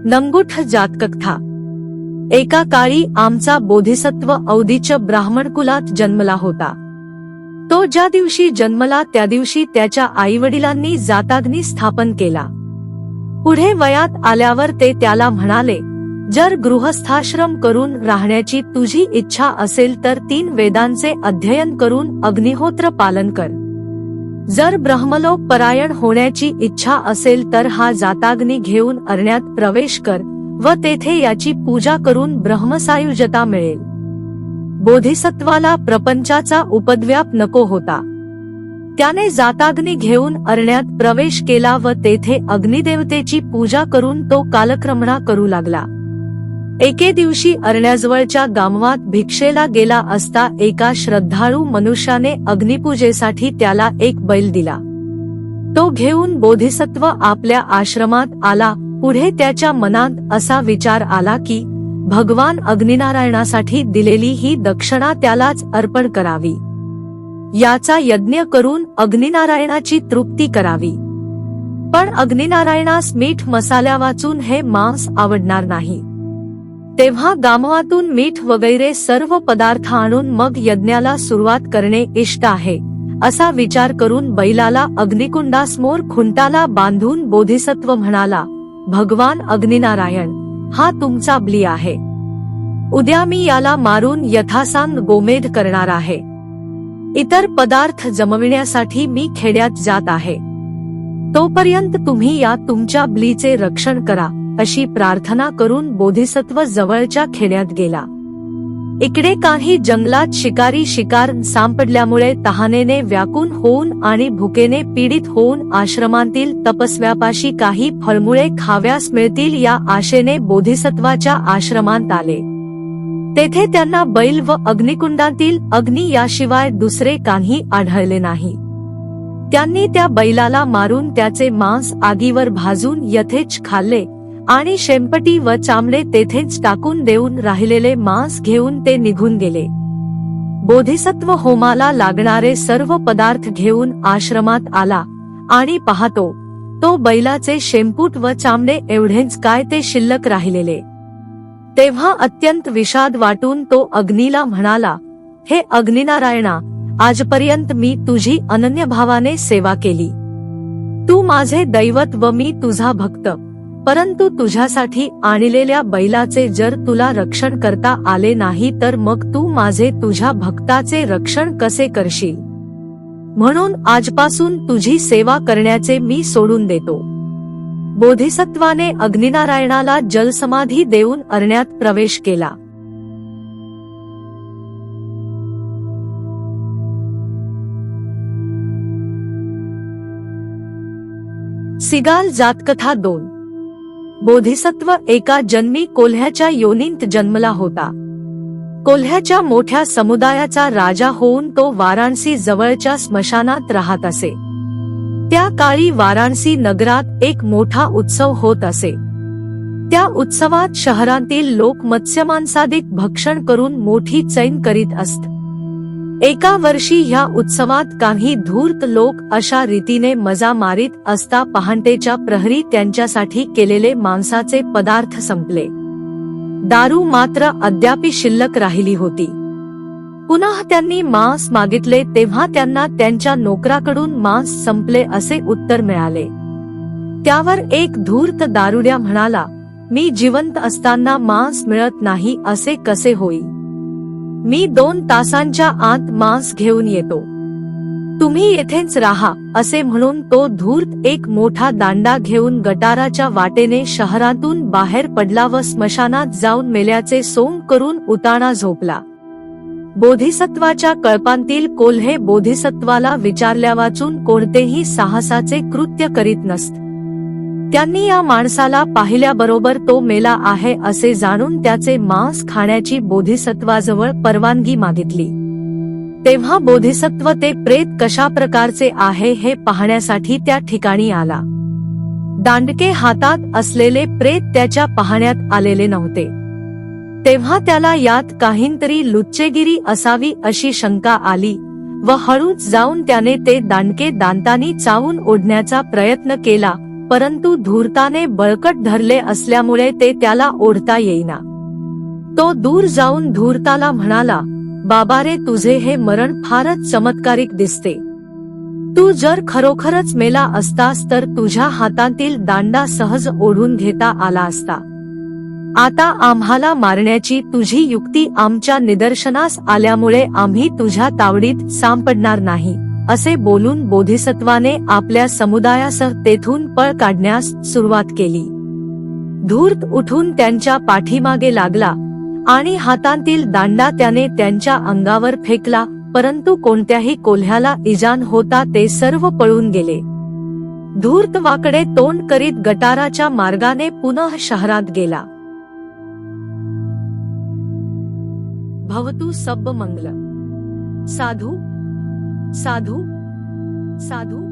नंगुठ जातककथा। एका काळी आमचा बोधिसत्व औदिच्य ब्राह्मण कुलात जन्मला होता। तो ज्या दिवशी जन्मला त्या दिवशी त्याच्या आईवडिलांनी जाताग्नी स्थापन केला। पुढे वयात आल्यावर ते त्याला म्हणाले, जर गृहस्थाश्रम करून राहण्याची तुझी इच्छा असेल तर 3 वेदांचे अध्ययन करून अग्निहोत्र पालन कर। जर ब्रह्मलोक परायण होण्याची इच्छा असेल तर हा जाताग्नी घेऊन अरण्यात प्रवेश कर व तेथे याची पूजा करून ब्रह्मसायुज्यता मिळेल। बोधिसत्वाला प्रपंचाचा उपद्व्याप नको होता। त्याने जाताग्नी घेऊन अरण्यात प्रवेश केला व तेथे अग्निदेवतेची पूजा करून तो कालक्रमणा करू लागला। एके दिवशी अरण्याजवळच्या गामवात भिक्षेला गेला असता एका श्रद्धाळू मनुष्याने अग्निपूजेसाठी त्याला एक बैल दिला। तो घेऊन बोधिसत्व आपल्या आश्रमात आला। पुढे त्याच्या मनात असा विचार आला की भगवान अग्निनारायणासाठी दिलेली ही दक्षिणा त्यालाच अर्पण करावी, याचा यज्ञ करून अग्निनारायणाची तृप्ती करावी। पण अग्निनारायणास मीठ मसाल्यावाचून हे मांस आवडणार नाही। तेव्हा गामवातून मीठ वगैरे सर्व पदार्थ आणून मग यज्ञाला सुरुवात करणे इष्ट आहे, असा विचार करून बैलाला अग्निकुंडासमोर खुंटाला बांधून बोधिसत्व म्हणाला, भगवान अग्निनारायण, हा तुमचा बली आहे। उद्या मी याला मारून यथासांग गोमेध करणार आहे। इतर पदार्थ जमविण्यासाठी मी खेड्यात जात आहे। तोपर्यंत तुम्ही या तुमच्या बलीचे रक्षण करा, अशी प्रार्थना करून बोधिसत्व जवळच्या खेड्यात गेला। इकडे काही जंगलात शिकारी शिकार सापडल्यामुळे तहानेने व्याकुळ होऊन आणि भुकेने पीडित होऊन आश्रमांतील तपस्व्यापाशी काही फळमुळे खाव्यास मिळतील या आशेने बोधिसत्वाच्या आश्रमात आले। तेथे त्यांना बैल व अग्निकुंडातील अग्नी याशिवाय दुसरे काही आढळले नाही। त्यांनी त्या बैलाला मारून त्याचे मांस आगीवर भाजून यथेच खाल्ले आणि शेंपटी व चामडे तेथेच टाकून देऊन राहिलेले मांस घेऊन ते निघून गेले। बोधिसत्व होमाला लागणारे सर्व पदार्थ घेऊन आश्रमात आला आणि पाहतो तो बैलाचे शेंपूट व चामडे एवढेच काय ते शिल्लक राहिलेले। तेव्हा अत्यंत विषाद वाटून तो अग्नीला म्हणाला, हे अग्निनारायणा, आजपर्यंत मी तुझी अनन्य भावाने सेवा केली। तू माझे दैवत व मी तुझा भक्त, परंतु तुझ्यासाठी आणलेल्या बैलाचे जर तुला रक्षण करता आले नाही तर मग तू माझे तुझ्या भक्ताचे रक्षण कसे करशील? म्हणून आजपासून तुझी सेवा करण्याचे मी सोडून देतो। बोधिसत्वाने अग्निनारायणाला जलसमाधी देऊन अरण्यात प्रवेश केला। सिगाल जातकथा 2। बोधिसत्व एका जन्मी कोल्ह्याच्या योनीत जन्मला होता। कोल्ह्याच्या मोठ्या समुदायाचा राजा होऊन तो वाराणसी जवळच्या स्मशानात राहत असे। त्या काळी वाराणसी नगरात एक मोठा उत्सव होत असे। त्या उत्सवात शहरातील लोक मत्स्यमांसादिक भक्षण करून मोठी चैन करीत असत। एका वर्षी ह्या उत्सवात काही धूर्त लोक अशा रीतीने मजा मारीत असता पहाटेच्या प्रहरी त्यांच्यासाठी केलेले मांसाचे पदार्थ संपले। दारू मात्र अद्यापि शिल्लक राहिली होती। पुन्हा त्यांनी मांस मागितले तेव्हा त्यांना त्यांच्या नोकराकडून मांस संपले असे उत्तर मिळाले। त्यावर एक धूर्त दारुड्या म्हणाला, मी जिवंत असताना मांस मिळत नाही असे कसे होईल? मी 2 तासांच्या आत मांस घेऊन येतो, तुम्ही येथेच राहा, असे म्हणून तो धूर्त एक मोठा दांडा घेऊन गटाराच्या वाटेने शहरातून बाहेर पडला व स्मशानात जाऊन मेल्याचे सोंग करून उताणा झोपला। बोधिसत्वाच्या कळपांतील कोल्हे बोधिसत्वाला विचारल्यावाचून कोणतेही साहसाचे कृत्य करीत नसत। त्यांनी या माणसाला पाहिल्याबरोबर तो मेला आहे असे जाणून त्याचे मांस खाण्याची बोधिसत्वाजवळ परवानगी मागितली। तेव्हा बोधिसत्व ते प्रेत कशा प्रकारचे आहे हे पाहण्यासाठी त्या ठिकाणी आला। दांडके हातात असलेले प्रेत त्याच्या पाहण्यात आलेले नव्हते। तेव्हा त्याला यात काहीतरी लुच्चेगिरी असावी अशी शंका आली व हळूच जाऊन त्याने ते दांडके दांतानी चावून ओढण्याचा प्रयत्न केला, परंतु धूर्ताने बळकट धरले असल्यामुळे ते त्याला ओढता येईना. तो दूर जाऊन धूर्ताला म्हणाला, बाबा रे, तुझे हे मरण फारच चमत्कारिक दिसते. तू जर खरोखरच मेला असतास तर तुझ्या हातातील दांडा सहज ओढून घेता आला असता. आता आम्हाला मारण्याची तुझी युक्ती आमच्या निदर्शनास आल्यामुळे आम्ही तुझ्या तावडीत सापडणार नाही, असे बोलून बोधिसत्वाने आपल्या समुदायासह तेथून पळ काढण्यास सुरुवात केली. धूर्त उठून त्यांच्या पाठीमागे लागला आणि हातातील दांडा त्याने त्यांच्या अंगावर फेकला, परंतु कोणत्याही कोल्ह्याला इजा न होता ते सर्व पळून गेले. धूर्त वाकडे तोंड करीत गटाराच्या मार्गाने पुनः शहरात गेला. भवतु सब्ब मंगल. साधू साधू साधू.